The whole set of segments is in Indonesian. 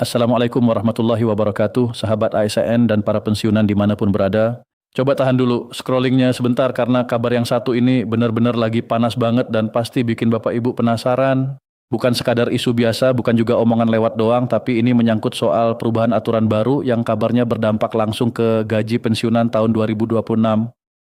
Assalamualaikum warahmatullahi wabarakatuh, sahabat ASN dan para pensiunan dimanapun berada. Coba tahan dulu scrollingnya sebentar karena kabar yang satu ini benar-benar lagi panas banget dan pasti bikin Bapak Ibu penasaran. Bukan sekadar isu biasa, bukan juga omongan lewat doang, tapi ini menyangkut soal perubahan aturan baru yang kabarnya berdampak langsung ke gaji pensiunan tahun 2026.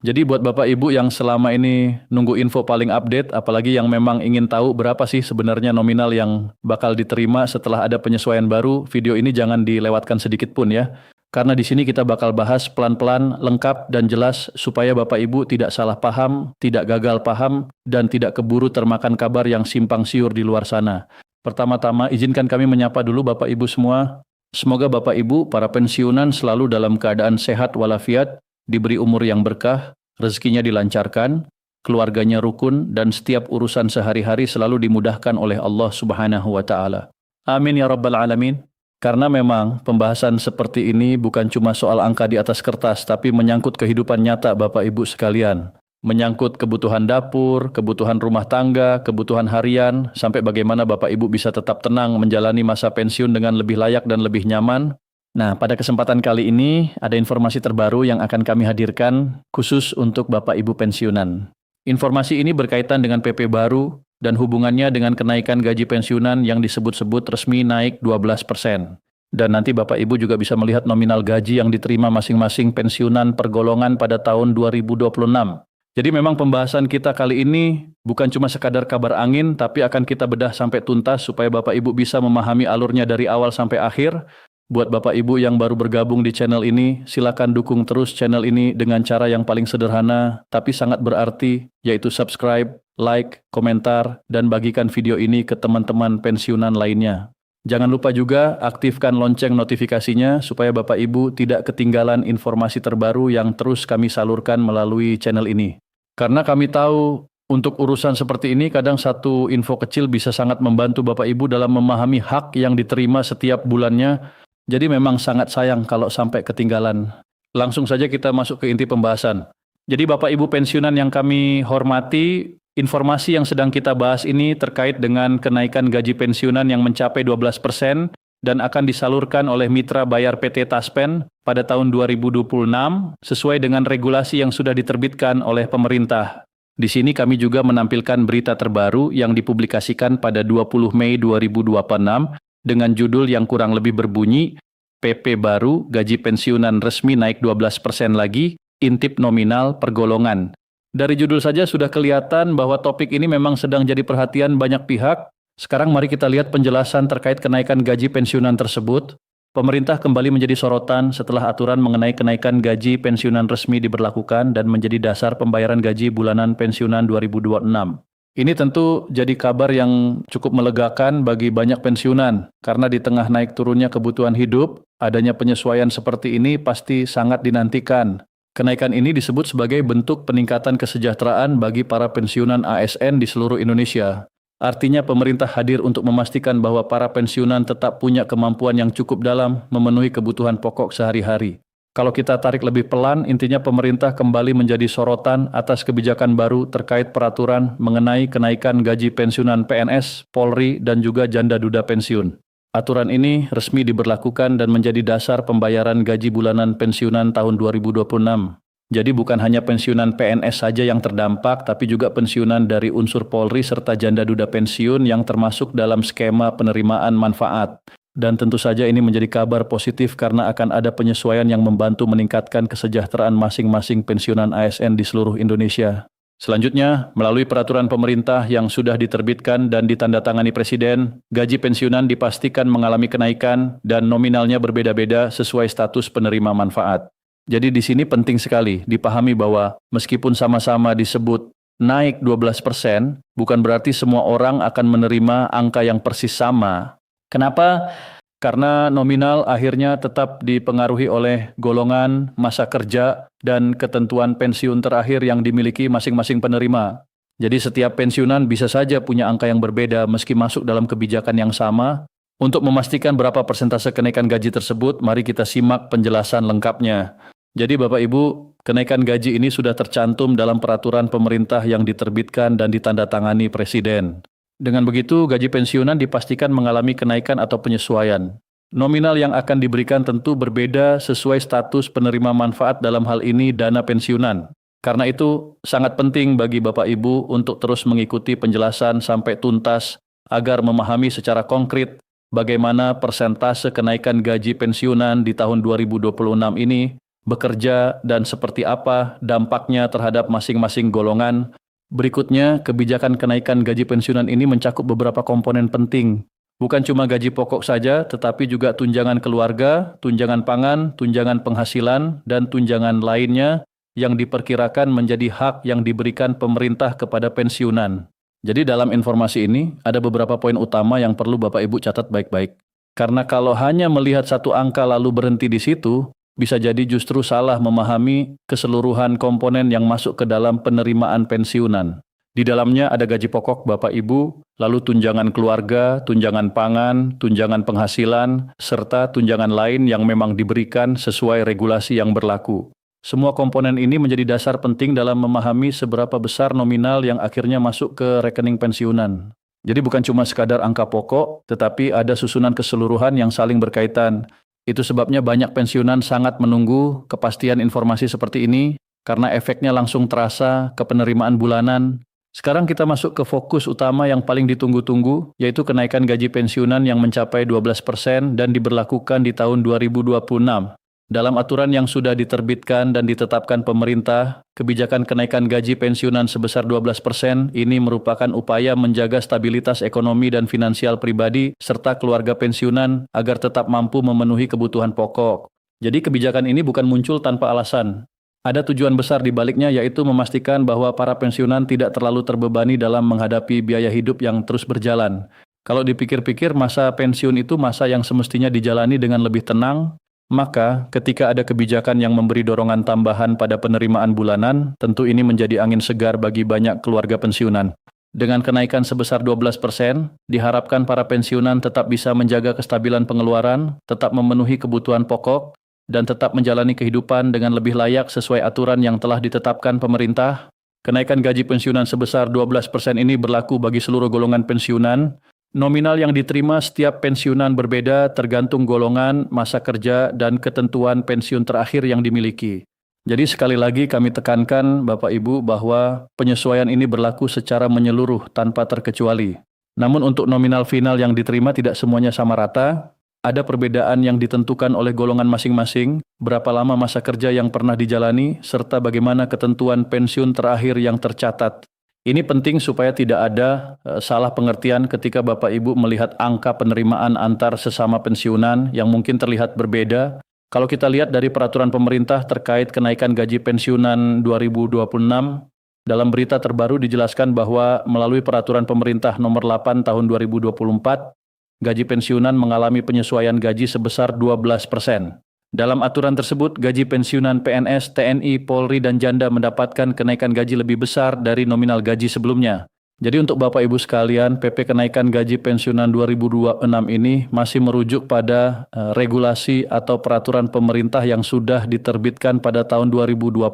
Jadi buat Bapak Ibu yang selama ini nunggu info paling update, apalagi yang memang ingin tahu berapa sih sebenarnya nominal yang bakal diterima setelah ada penyesuaian baru, video ini jangan dilewatkan sedikit pun ya. Karena di sini kita bakal bahas pelan-pelan, lengkap dan jelas supaya Bapak Ibu tidak salah paham, tidak gagal paham, dan tidak keburu termakan kabar yang simpang siur di luar sana. Pertama-tama izinkan kami menyapa dulu Bapak Ibu semua. Semoga Bapak Ibu para pensiunan selalu dalam keadaan sehat walafiat, diberi umur yang berkah, rezekinya dilancarkan, keluarganya rukun, dan setiap urusan sehari-hari selalu dimudahkan oleh Allah Subhanahu wa Ta'ala. Amin ya Rabbal 'Alamin. Karena memang pembahasan seperti ini bukan cuma soal angka di atas kertas, tapi menyangkut kehidupan nyata Bapak Ibu sekalian. Menyangkut kebutuhan dapur, kebutuhan rumah tangga, kebutuhan harian, sampai bagaimana Bapak Ibu bisa tetap tenang menjalani masa pensiun dengan lebih layak dan lebih nyaman. Nah, pada kesempatan kali ini ada informasi terbaru yang akan kami hadirkan khusus untuk Bapak Ibu pensiunan. Informasi ini berkaitan dengan PP baru dan hubungannya dengan kenaikan gaji pensiunan yang disebut-sebut resmi naik 12%. Dan nanti Bapak Ibu juga bisa melihat nominal gaji yang diterima masing-masing pensiunan per golongan pada tahun 2026. Jadi memang pembahasan kita kali ini bukan cuma sekadar kabar angin, tapi akan kita bedah sampai tuntas supaya Bapak Ibu bisa memahami alurnya dari awal sampai akhir. Buat Bapak Ibu yang baru bergabung di channel ini, silakan dukung terus channel ini dengan cara yang paling sederhana, tapi sangat berarti, yaitu subscribe, like, komentar, dan bagikan video ini ke teman-teman pensiunan lainnya. Jangan lupa juga aktifkan lonceng notifikasinya supaya Bapak Ibu tidak ketinggalan informasi terbaru yang terus kami salurkan melalui channel ini. Karena kami tahu untuk urusan seperti ini kadang satu info kecil bisa sangat membantu Bapak Ibu dalam memahami hak yang diterima setiap bulannya. Jadi memang sangat sayang kalau sampai ketinggalan. Langsung saja kita masuk ke inti pembahasan. Jadi Bapak Ibu pensiunan yang kami hormati, informasi yang sedang kita bahas ini terkait dengan kenaikan gaji pensiunan yang mencapai 12% dan akan disalurkan oleh mitra bayar PT Taspen pada tahun 2026 sesuai dengan regulasi yang sudah diterbitkan oleh pemerintah. Di sini kami juga menampilkan berita terbaru yang dipublikasikan pada 20 Mei 2026 dengan judul yang kurang lebih berbunyi, PP baru, gaji pensiunan resmi naik 12% lagi, intip nominal per golongan. Dari judul saja sudah kelihatan bahwa topik ini memang sedang jadi perhatian banyak pihak. Sekarang mari kita lihat penjelasan terkait kenaikan gaji pensiunan tersebut. Pemerintah kembali menjadi sorotan setelah aturan mengenai kenaikan gaji pensiunan resmi diberlakukan dan menjadi dasar pembayaran gaji bulanan pensiunan 2026. Ini tentu jadi kabar yang cukup melegakan bagi banyak pensiunan, karena di tengah naik turunnya kebutuhan hidup, adanya penyesuaian seperti ini pasti sangat dinantikan. Kenaikan ini disebut sebagai bentuk peningkatan kesejahteraan bagi para pensiunan ASN di seluruh Indonesia. Artinya pemerintah hadir untuk memastikan bahwa para pensiunan tetap punya kemampuan yang cukup dalam memenuhi kebutuhan pokok sehari-hari. Kalau kita tarik lebih pelan, intinya pemerintah kembali menjadi sorotan atas kebijakan baru terkait peraturan mengenai kenaikan gaji pensiunan PNS, Polri, dan juga janda duda pensiun. Aturan ini resmi diberlakukan dan menjadi dasar pembayaran gaji bulanan pensiunan tahun 2026. Jadi bukan hanya pensiunan PNS saja yang terdampak, tapi juga pensiunan dari unsur Polri serta janda duda pensiun yang termasuk dalam skema penerimaan manfaat. Dan tentu saja ini menjadi kabar positif karena akan ada penyesuaian yang membantu meningkatkan kesejahteraan masing-masing pensiunan ASN di seluruh Indonesia. Selanjutnya, melalui peraturan pemerintah yang sudah diterbitkan dan ditandatangani Presiden, gaji pensiunan dipastikan mengalami kenaikan dan nominalnya berbeda-beda sesuai status penerima manfaat. Jadi di sini penting sekali dipahami bahwa meskipun sama-sama disebut naik 12%, bukan berarti semua orang akan menerima angka yang persis sama. Kenapa? Karena nominal akhirnya tetap dipengaruhi oleh golongan, masa kerja, dan ketentuan pensiun terakhir yang dimiliki masing-masing penerima. Jadi setiap pensiunan bisa saja punya angka yang berbeda meski masuk dalam kebijakan yang sama. Untuk memastikan berapa persentase kenaikan gaji tersebut, mari kita simak penjelasan lengkapnya. Jadi Bapak Ibu, kenaikan gaji ini sudah tercantum dalam peraturan pemerintah yang diterbitkan dan ditandatangani Presiden. Dengan begitu, gaji pensiunan dipastikan mengalami kenaikan atau penyesuaian. Nominal yang akan diberikan tentu berbeda sesuai status penerima manfaat dalam hal ini dana pensiunan. Karena itu sangat penting bagi Bapak Ibu untuk terus mengikuti penjelasan sampai tuntas agar memahami secara konkret bagaimana persentase kenaikan gaji pensiunan di tahun 2026 ini bekerja dan seperti apa dampaknya terhadap masing-masing golongan. Berikutnya, kebijakan kenaikan gaji pensiunan ini mencakup beberapa komponen penting. Bukan cuma gaji pokok saja, tetapi juga tunjangan keluarga, tunjangan pangan, tunjangan penghasilan, dan tunjangan lainnya yang diperkirakan menjadi hak yang diberikan pemerintah kepada pensiunan. Jadi dalam informasi ini, ada beberapa poin utama yang perlu Bapak Ibu catat baik-baik. Karena kalau hanya melihat satu angka lalu berhenti di situ, bisa jadi justru salah memahami keseluruhan komponen yang masuk ke dalam penerimaan pensiunan. Di dalamnya ada gaji pokok Bapak Ibu, lalu tunjangan keluarga, tunjangan pangan, tunjangan penghasilan, serta tunjangan lain yang memang diberikan sesuai regulasi yang berlaku. Semua komponen ini menjadi dasar penting dalam memahami seberapa besar nominal yang akhirnya masuk ke rekening pensiunan. Jadi bukan cuma sekadar angka pokok, tetapi ada susunan keseluruhan yang saling berkaitan. Itu sebabnya banyak pensiunan sangat menunggu kepastian informasi seperti ini, karena efeknya langsung terasa ke penerimaan bulanan. Sekarang kita masuk ke fokus utama yang paling ditunggu-tunggu, yaitu kenaikan gaji pensiunan yang mencapai 12% dan diberlakukan di tahun 2026. Dalam aturan yang sudah diterbitkan dan ditetapkan pemerintah, kebijakan kenaikan gaji pensiunan sebesar 12% ini merupakan upaya menjaga stabilitas ekonomi dan finansial pribadi serta keluarga pensiunan agar tetap mampu memenuhi kebutuhan pokok. Jadi kebijakan ini bukan muncul tanpa alasan. Ada tujuan besar di baliknya, yaitu memastikan bahwa para pensiunan tidak terlalu terbebani dalam menghadapi biaya hidup yang terus berjalan. Kalau dipikir-pikir, masa pensiun itu masa yang semestinya dijalani dengan lebih tenang, maka ketika ada kebijakan yang memberi dorongan tambahan pada penerimaan bulanan, tentu ini menjadi angin segar bagi banyak keluarga pensiunan. Dengan kenaikan sebesar 12%, diharapkan para pensiunan tetap bisa menjaga kestabilan pengeluaran, tetap memenuhi kebutuhan pokok, dan tetap menjalani kehidupan dengan lebih layak sesuai aturan yang telah ditetapkan pemerintah. Kenaikan gaji pensiunan sebesar 12% ini berlaku bagi seluruh golongan pensiunan. Nominal yang diterima setiap pensiunan berbeda tergantung golongan, masa kerja, dan ketentuan pensiun terakhir yang dimiliki. Jadi sekali lagi kami tekankan Bapak Ibu bahwa penyesuaian ini berlaku secara menyeluruh tanpa terkecuali. Namun untuk nominal final yang diterima tidak semuanya sama rata. Ada perbedaan yang ditentukan oleh golongan masing-masing, berapa lama masa kerja yang pernah dijalani, serta bagaimana ketentuan pensiun terakhir yang tercatat. Ini penting supaya tidak ada salah pengertian ketika Bapak Ibu melihat angka penerimaan antar sesama pensiunan yang mungkin terlihat berbeda. Kalau kita lihat dari peraturan pemerintah terkait kenaikan gaji pensiunan 2026, dalam berita terbaru dijelaskan bahwa melalui peraturan pemerintah nomor 8 tahun 2024, gaji pensiunan mengalami penyesuaian gaji sebesar 12%. Dalam aturan tersebut, gaji pensiunan PNS, TNI, Polri, dan Janda mendapatkan kenaikan gaji lebih besar dari nominal gaji sebelumnya. Jadi untuk Bapak Ibu sekalian, PP kenaikan gaji pensiunan 2026 ini masih merujuk pada regulasi atau peraturan pemerintah yang sudah diterbitkan pada tahun 2024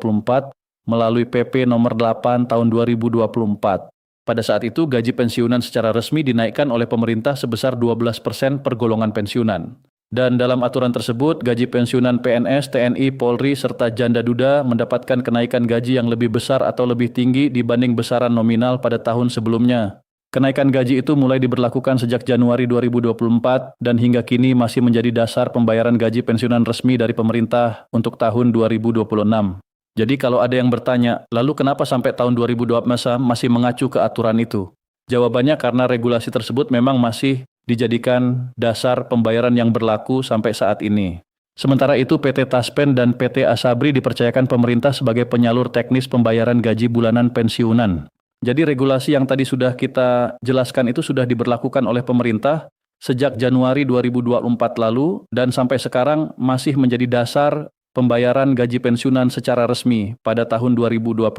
melalui PP nomor 8 tahun 2024. Pada saat itu, gaji pensiunan secara resmi dinaikkan oleh pemerintah sebesar 12% per golongan pensiunan. Dan dalam aturan tersebut, gaji pensiunan PNS, TNI, Polri, serta janda duda mendapatkan kenaikan gaji yang lebih besar atau lebih tinggi dibanding besaran nominal pada tahun sebelumnya. Kenaikan gaji itu mulai diberlakukan sejak Januari 2024 dan hingga kini masih menjadi dasar pembayaran gaji pensiunan resmi dari pemerintah untuk tahun 2026. Jadi kalau ada yang bertanya, lalu kenapa sampai tahun 2020 masih mengacu ke aturan itu? Jawabannya karena regulasi tersebut memang masih dijadikan dasar pembayaran yang berlaku sampai saat ini. Sementara itu PT Taspen dan PT Asabri dipercayakan pemerintah sebagai penyalur teknis pembayaran gaji bulanan pensiunan. Jadi regulasi yang tadi sudah kita jelaskan itu sudah diberlakukan oleh pemerintah sejak Januari 2024 lalu dan sampai sekarang masih menjadi dasar pembayaran gaji pensiunan secara resmi pada tahun 2026.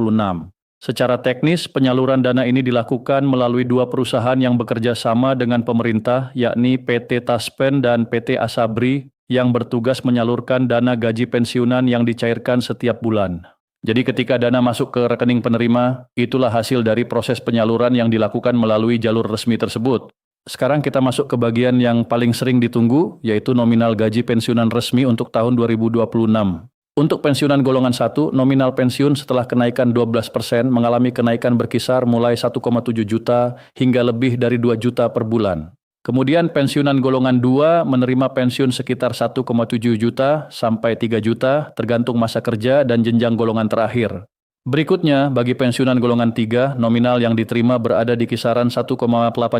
Secara teknis, penyaluran dana ini dilakukan melalui dua perusahaan yang bekerja sama dengan pemerintah, yakni PT Taspen dan PT Asabri, yang bertugas menyalurkan dana gaji pensiunan yang dicairkan setiap bulan. Jadi ketika dana masuk ke rekening penerima, itulah hasil dari proses penyaluran yang dilakukan melalui jalur resmi tersebut. Sekarang kita masuk ke bagian yang paling sering ditunggu, yaitu nominal gaji pensiunan resmi untuk tahun 2026. Untuk pensiunan golongan 1, nominal pensiun setelah kenaikan 12% mengalami kenaikan berkisar mulai 1,7 juta hingga lebih dari 2 juta per bulan. Kemudian pensiunan golongan 2 menerima pensiun sekitar 1,7 juta sampai 3 juta tergantung masa kerja dan jenjang golongan terakhir. Berikutnya, bagi pensiunan golongan 3, nominal yang diterima berada di kisaran 1,8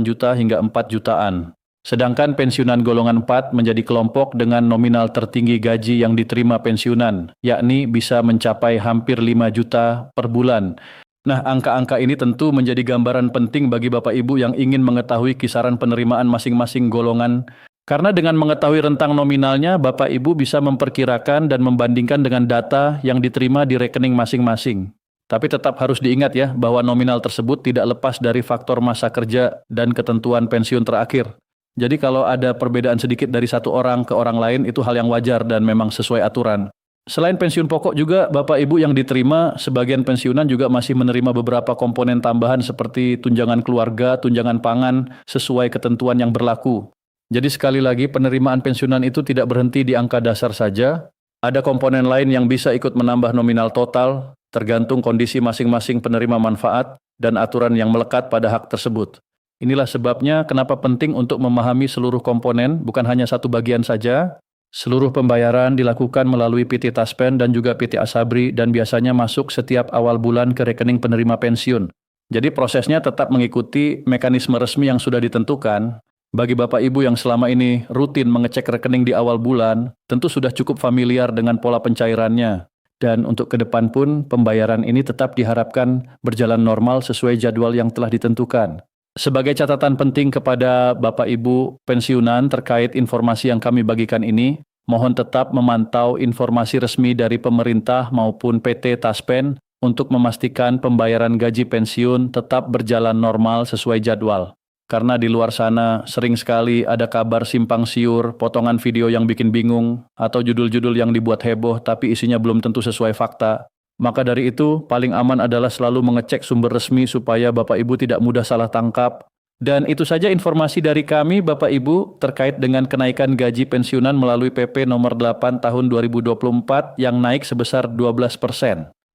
juta hingga 4 jutaan. Sedangkan pensiunan golongan 4 menjadi kelompok dengan nominal tertinggi gaji yang diterima pensiunan, yakni bisa mencapai hampir 5 juta per bulan. Nah, angka-angka ini tentu menjadi gambaran penting bagi Bapak Ibu yang ingin mengetahui kisaran penerimaan masing-masing golongan. Karena dengan mengetahui rentang nominalnya, Bapak Ibu bisa memperkirakan dan membandingkan dengan data yang diterima di rekening masing-masing. Tapi tetap harus diingat ya, bahwa nominal tersebut tidak lepas dari faktor masa kerja dan ketentuan pensiun terakhir. Jadi kalau ada perbedaan sedikit dari satu orang ke orang lain, itu hal yang wajar dan memang sesuai aturan. Selain pensiun pokok juga, Bapak Ibu yang diterima, sebagian pensiunan juga masih menerima beberapa komponen tambahan seperti tunjangan keluarga, tunjangan pangan, sesuai ketentuan yang berlaku. Jadi sekali lagi, penerimaan pensiunan itu tidak berhenti di angka dasar saja. Ada komponen lain yang bisa ikut menambah nominal total, tergantung kondisi masing-masing penerima manfaat dan aturan yang melekat pada hak tersebut. Inilah sebabnya kenapa penting untuk memahami seluruh komponen, bukan hanya satu bagian saja. Seluruh pembayaran dilakukan melalui PT Taspen dan juga PT Asabri dan biasanya masuk setiap awal bulan ke rekening penerima pensiun. Jadi prosesnya tetap mengikuti mekanisme resmi yang sudah ditentukan. Bagi Bapak Ibu yang selama ini rutin mengecek rekening di awal bulan, tentu sudah cukup familiar dengan pola pencairannya. Dan untuk ke depan pun, pembayaran ini tetap diharapkan berjalan normal sesuai jadwal yang telah ditentukan. Sebagai catatan penting kepada Bapak Ibu pensiunan terkait informasi yang kami bagikan ini, mohon tetap memantau informasi resmi dari pemerintah maupun PT Taspen untuk memastikan pembayaran gaji pensiun tetap berjalan normal sesuai jadwal. Karena di luar sana sering sekali ada kabar simpang siur, potongan video yang bikin bingung, atau judul-judul yang dibuat heboh tapi isinya belum tentu sesuai fakta. Maka dari itu, paling aman adalah selalu mengecek sumber resmi supaya Bapak Ibu tidak mudah salah tangkap. Dan itu saja informasi dari kami Bapak Ibu terkait dengan kenaikan gaji pensiunan melalui PP nomor 8 tahun 2024 yang naik sebesar 12%.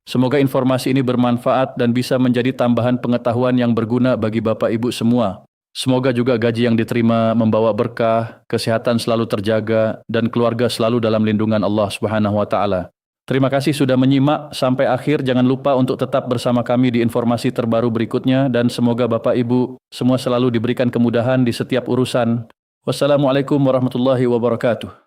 Semoga informasi ini bermanfaat dan bisa menjadi tambahan pengetahuan yang berguna bagi Bapak Ibu semua. Semoga juga gaji yang diterima membawa berkah, kesehatan selalu terjaga, dan keluarga selalu dalam lindungan Allah Subhanahu wa Ta'ala. Terima kasih sudah menyimak sampai akhir. Jangan lupa untuk tetap bersama kami di informasi terbaru berikutnya, dan semoga Bapak Ibu semua selalu diberikan kemudahan di setiap urusan. Wassalamualaikum warahmatullahi wabarakatuh.